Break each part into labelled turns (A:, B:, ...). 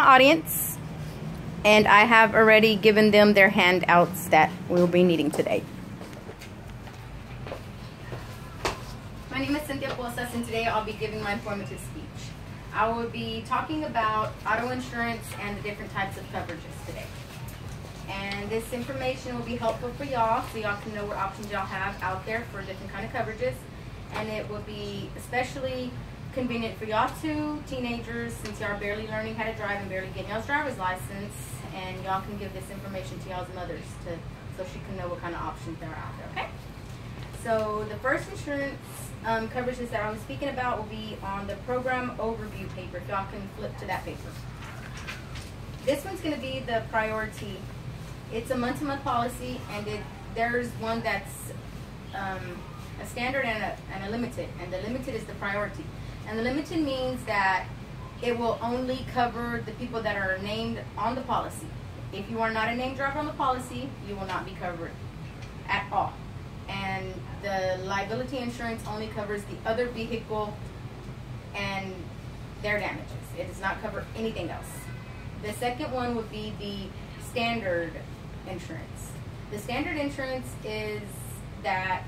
A: my audience, and I have already given them their handouts that we'll be needing today. My name is Cynthia POZAS, and today I'll be giving my informative speech. I will be talking about auto insurance and the different types of coverages today. And this information will be helpful for y'all, so y'all can know what options y'all have out there for different kind of coverages. And it will be especially convenient for y'all two teenagers, since y'all are barely learning how to drive and barely getting y'all's driver's license, and y'all can give this information to y'all's mothers so she can know what kind of options there are out there, okay? So the first insurance coverages that I'm speaking about will be on the program overview paper, if y'all can flip to that paper. This one's going to be the priority. It's a month-to-month policy, and there's one that's a standard and a limited, and the limited is the priority. And the limited means that it will only cover the people that are named on the policy. If you are not a named driver on the policy, you will not be covered at all. And the liability insurance only covers the other vehicle and their damages. It does not cover anything else. The second one would be the standard insurance. The standard insurance is that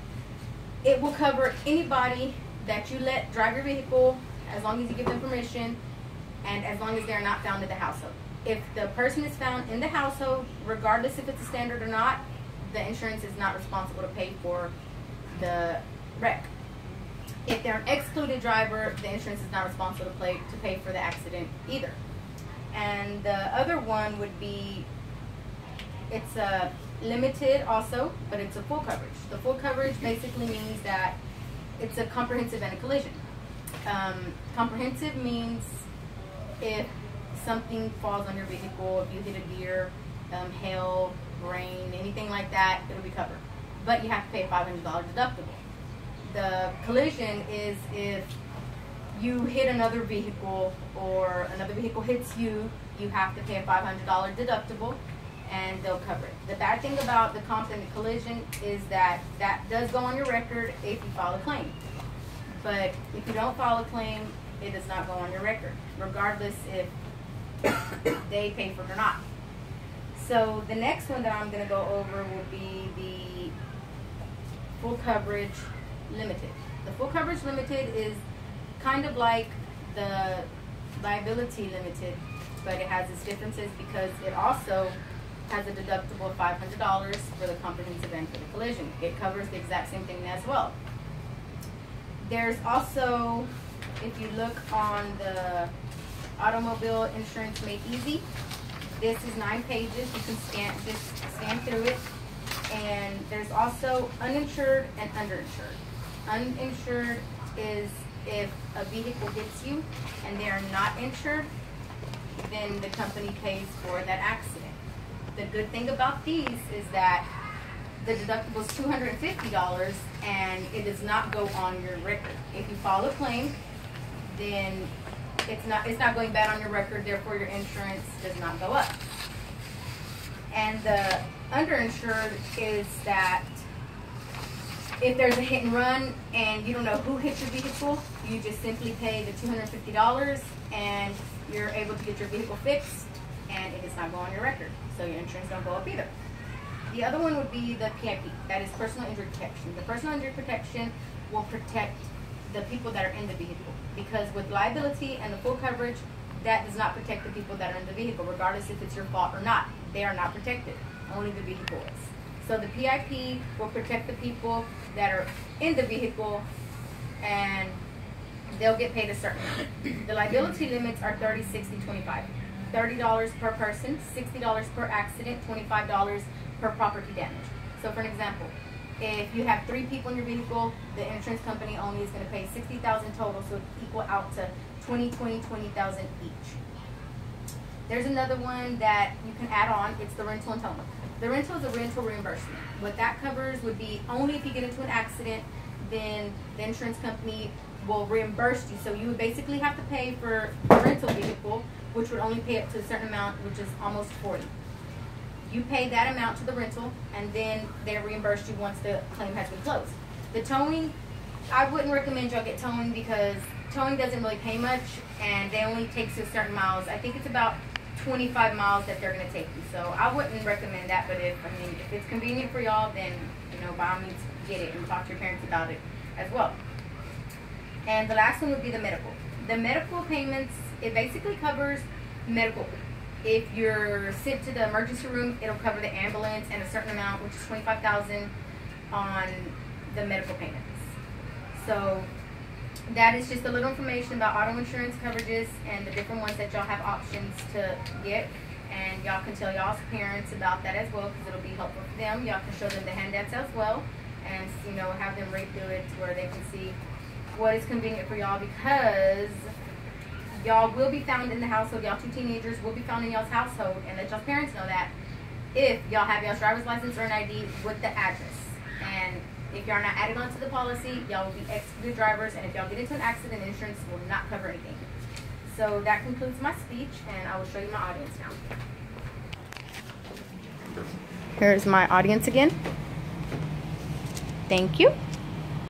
A: it will cover anybody that you let drive your vehicle, as long as you give them permission, and as long as they're not found in the household. If the person is found in the household, regardless if it's a standard or not, the insurance is not responsible to pay for the wreck. If they're an excluded driver, the insurance is not responsible to pay for the accident either. And the other one would be, it's a limited also, but it's a full coverage. The full coverage basically means that it's a comprehensive and a collision. Comprehensive means if something falls on your vehicle, if you hit a deer, hail, rain, anything like that, it'll be covered. But you have to pay a $500 deductible. The collision is if you hit another vehicle or another vehicle hits you, you have to pay a $500 deductible, and they'll cover it. The bad thing about the comp and the collision is that that does go on your record if you file a claim. But if you don't file a claim, it does not go on your record, regardless if they pay for it or not. So the next one that I'm going to go over will be the full coverage limited. The full coverage limited is kind of like the liability limited, but it has its differences because it also has a deductible of $500 for the comprehensive and for the collision. It covers the exact same thing as well. There's also, if you look on the Automobile Insurance Made Easy, this is 9 pages. You can just scan through it. And there's also uninsured and underinsured. Uninsured is if a vehicle hits you and they are not insured, then the company pays for that accident. The good thing about these is that the deductible is $250 and it does not go on your record. If you file a claim, then it's not going bad on your record, therefore your insurance does not go up. And the underinsured is that if there's a hit and run and you don't know who hit your vehicle, you just simply pay the $250 and you're able to get your vehicle fixed, and it does not go on your record, so your insurance don't go up either. The other one would be the PIP, that is personal injury protection. The personal injury protection will protect the people that are in the vehicle, because with liability and the full coverage, that does not protect the people that are in the vehicle, regardless if it's your fault or not. They are not protected. Only the vehicle is. So the PIP will protect the people that are in the vehicle, and they'll get paid a certain amount. The liability limits are 30, 60, 25. $30 per person, $60 per accident, $25 per property damage. So for an example, if you have 3 people in your vehicle, the insurance company only is going to pay $60,000 total, so it equal out to $20,000 each. There's another one that you can add on. It's the rental and towing. The rental is a rental reimbursement. What that covers would be only if you get into an accident, then the insurance company will reimburse you. So you would basically have to pay for the rental vehicle, which would only pay up to a certain amount, which is almost $40. You pay that amount to the rental, and then they reimburse you once the claim has been closed. The towing, I wouldn't recommend y'all get towing because towing doesn't really pay much, and they only take you certain miles. I think it's about 25 miles that they're going to take you. So I wouldn't recommend that, but if it's convenient for y'all, then, you know, by all means, get it and talk to your parents about it as well. And the last one would be the medical. The medical payments, it basically covers medical. If you're sent to the emergency room, it'll cover the ambulance and a certain amount, which is $25,000 on the medical payments. So that is just a little information about auto insurance coverages and the different ones that y'all have options to get. And y'all can tell y'all's parents about that as well, because it'll be helpful for them. Y'all can show them the handouts as well, and, you know, have them read through it to where they can see what is convenient for y'all, because y'all will be found in the household. Y'all 2 teenagers will be found in y'all's household, and let y'all's parents know that if y'all have y'all's driver's license or an ID with the address. And if y'all are not added onto the policy, y'all will be excluded drivers, and if y'all get into an accident, insurance will not cover anything. So that concludes my speech, and I will show you my audience now. Here's my audience again. Thank you.